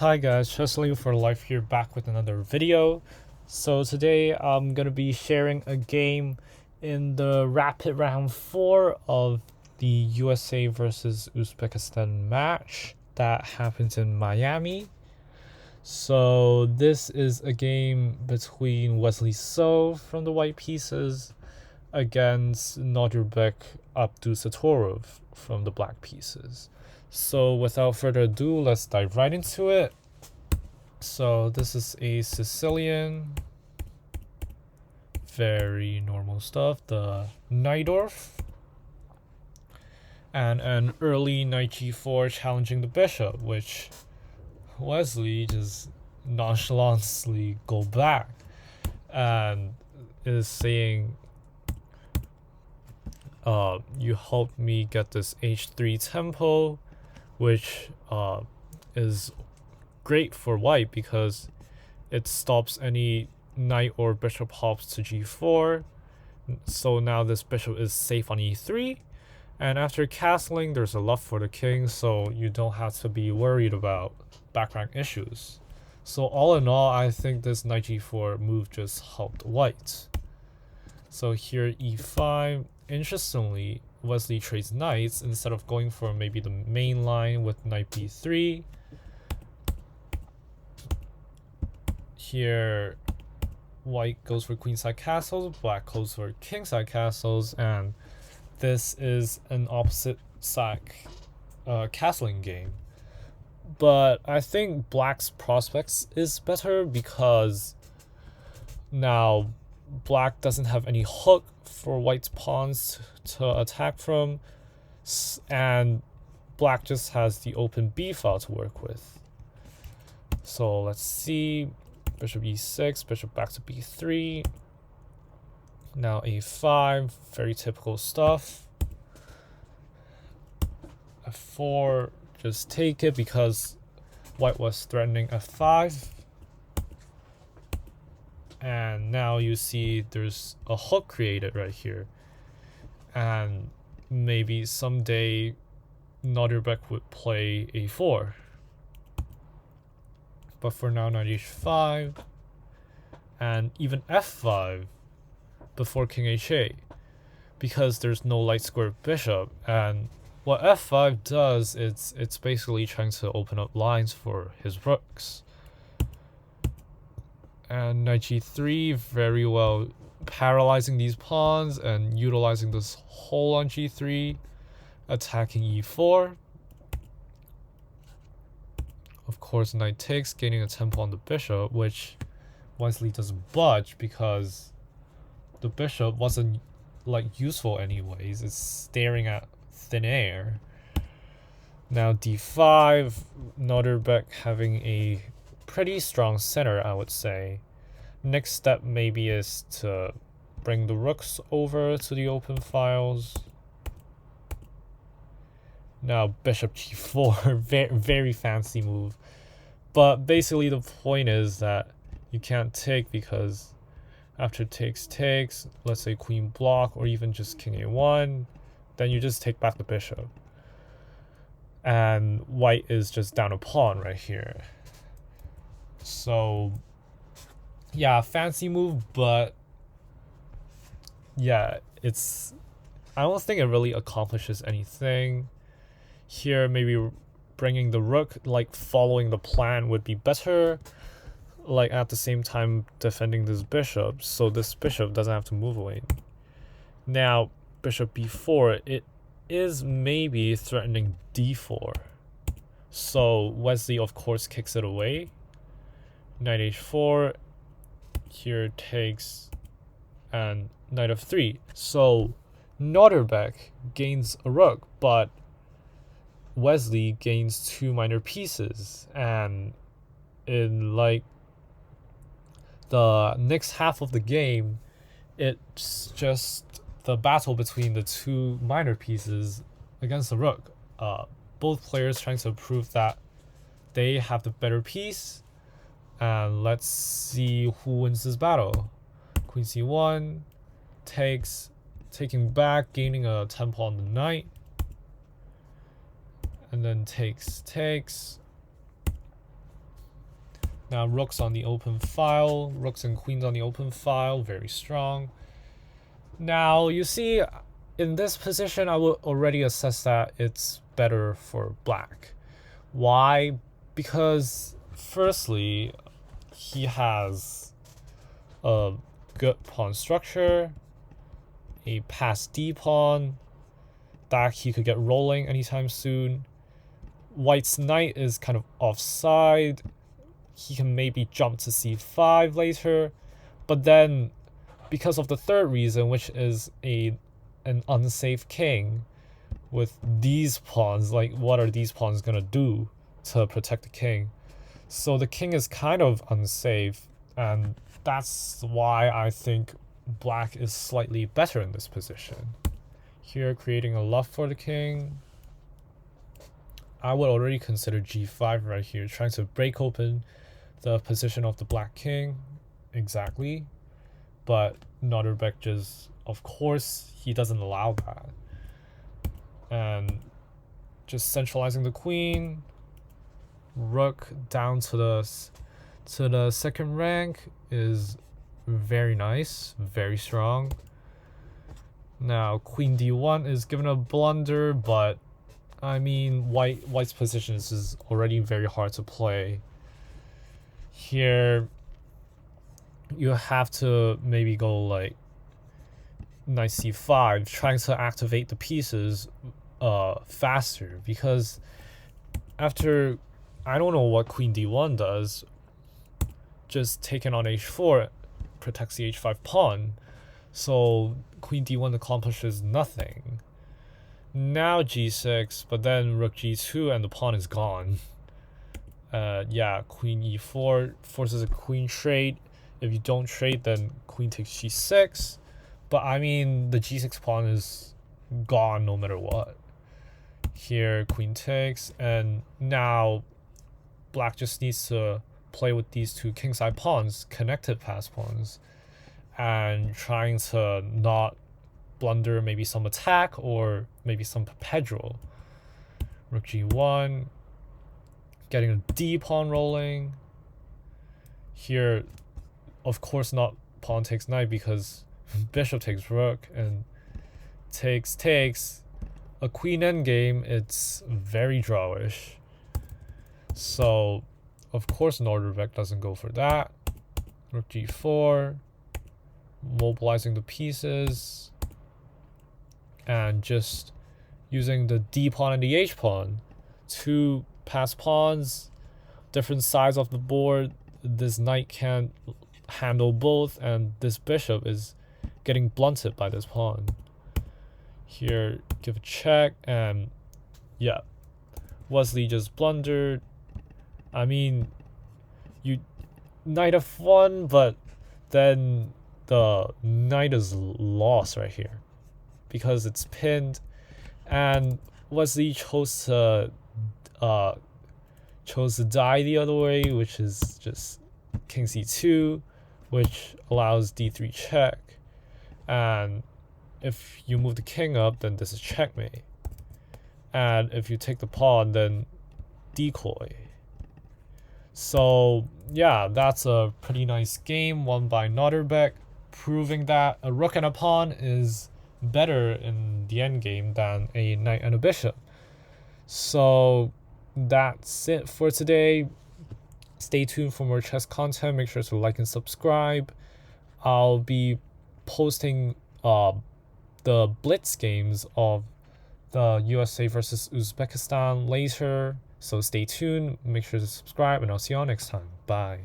Hi guys, Wesley for Life here, back with another video. So today I'm gonna be sharing a game in the rapid round 4 of the USA versus Uzbekistan match that happens in Miami. So this is a game between Wesley from the white pieces against Nodirbek Abdusattorov from the black pieces. So without further ado, let's dive right into it. So this is a Sicilian, very normal stuff, the Najdorf, and an early knight g4 challenging the bishop, which Wesley just nonchalantly go back and is saying, you helped me get this h3 tempo, which is great for white because it stops any knight or bishop hops to g4. So now this bishop is safe on e3, and after castling there's a love for the king, so you don't have to be worried about background issues. So all in all, I think this knight g4 move just helped white. So here e5, interestingly, Wesley trades knights instead of going for maybe the main line with knight b3. Here white goes for queenside castles, black goes for kingside castles, and this is an opposite side castling game. But I think black's prospects is better because now black doesn't have any hook for white's pawns to attack from, and black just has the open b file to work with. So let's see, bishop e6, bishop back to b3, now a5, very typical stuff. f4, just take it because white was threatening f5. And now you see there's a hook created right here, and maybe someday Nodirbek would play a4. But for now, knight h5 and even f5 before king h8, because there's no light square bishop. And what f5 does, it's basically trying to open up lines for his rooks. And knight g3, very well paralyzing these pawns and utilizing this hole on g3, attacking e4. Of course, knight takes, gaining a tempo on the bishop, which Wesley doesn't budge because the bishop wasn't useful anyways. It's staring at thin air. Now d5, Nodirbek having a pretty strong center, I would say. Next step maybe is to bring the rooks over to the open files. Now bishop g4, very fancy move. But basically the point is that you can't take, because after takes, let's say queen block or even just king a1, then you just take back the bishop. And white is just down a pawn right here. So yeah, fancy move, but yeah, I don't think it really accomplishes anything. Here maybe bringing the rook, following the plan, would be better, at the same time defending this bishop, so this bishop doesn't have to move away. Now bishop b4, it is maybe threatening d4, so Wesley of course kicks it away. Knight h4, here takes, and knight f3. So Nodirbek gains a rook, but Wesley gains 2 minor pieces, and in the next half of the game, it's just the battle between the 2 minor pieces against the rook. Both players trying to prove that they have the better piece, and let's see who wins this battle. Queen c1, takes, taking back, gaining a tempo on the knight, and then takes, Now rooks on the open file, rooks and queens on the open file, very strong. Now you see, in this position, I would already assess that it's better for black. Why? Because firstly, he has a good pawn structure, a pass D pawn that he could get rolling anytime soon. White's knight is kind of offside. He can maybe jump to c5 later, but then because of the third reason, which is an unsafe king with these pawns, like what are these pawns gonna do to protect the king? So the king is kind of unsafe, and that's why I think black is slightly better in this position. Here, creating a luff for the king. I would already consider g5 right here, trying to break open the position of the black king. Exactly. But Nodirbek just, of course, he doesn't allow that. And just centralizing the queen. Rook down to the second rank is very nice, very strong. Now queen d1 is given a blunder, but I mean white's position is already very hard to play. Here you have to maybe go like knight c5, trying to activate the pieces faster, because after, I don't know what queen d1 does, just taking on h4 protects the h5 pawn, so queen d1 accomplishes nothing. Now g6, but then rook g2 and the pawn is gone. Yeah, queen e4 forces a queen trade. If you don't trade, then queen takes g6. But I mean, the g6 pawn is gone no matter what. Here, queen takes, and now black just needs to play with these two kingside pawns, connected pass pawns, and trying to not blunder maybe some attack or maybe some perpetual. Rook g1, getting a d pawn rolling. Here, of course not pawn takes knight, because bishop takes rook and takes a queen endgame. It's very drawish. So of course Nodirbek doesn't go for that. Rook g4, mobilizing the pieces and just using the d pawn and the h pawn to pass pawns, different sides of the board. This knight can't handle both, and this bishop is getting blunted by this pawn. Here, give a check, and yeah, Wesley just blundered. I mean, you knight f1, but then the knight is lost right here because it's pinned, and Wesley chose to die the other way, which is just king c2, which allows d3 check, and if you move the king up, then this is checkmate, and if you take the pawn, then decoy. So yeah, that's a pretty nice game won by Nodirbek, proving that a rook and a pawn is better in the endgame than a knight and a bishop. So that's it for today. Stay tuned for more chess content. Make sure to like and subscribe. I'll be posting the blitz games of the USA versus Uzbekistan later. So stay tuned, make sure to subscribe, and I'll see you all next time. Bye.